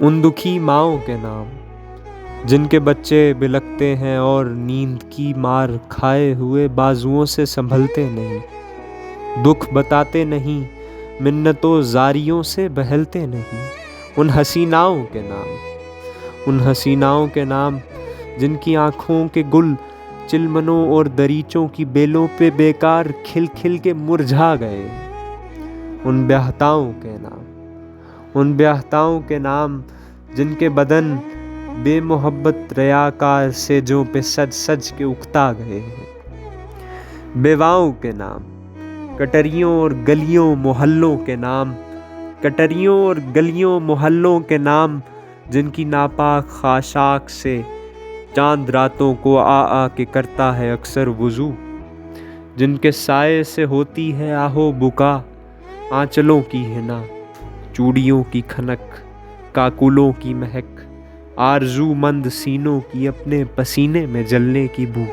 ان دکھی ماؤں کے نام جن کے بچے بلکتے ہیں اور نیند کی مار کھائے ہوئے بازوؤں سے سنبھلتے نہیں، دکھ بتاتے نہیں، منتوں زاریوں سے بہلتے نہیں۔ ان حسیناؤں کے نام، ان حسیناؤں کے نام جن کی آنکھوں کے گل چلمنوں اور دریچوں کی بیلوں پہ بیکار کھل کھل کے مرجھا گئے۔ ان بیاہتاؤں کے نام، ان بیاہتاؤں کے نام جن کے بدن بے محبت ریاکار سیجوں پہ سج سج کے اکتا گئے ہیں۔ بیواؤں کے نام، کٹریوں اور گلیوں محلوں کے نام، کٹریوں اور گلیوں محلوں کے نام جن کی ناپاک خاشاک سے چاند راتوں کو آ آ کے کرتا ہے اکثر وضو، جن کے سائے سے ہوتی ہے آہو بکا، آنچلوں کی حنا، چوڑیوں کی کھنک، کاکلوں کی مہک، آرزو مند سینوں کی اپنے پسینے میں جلنے کی بو۔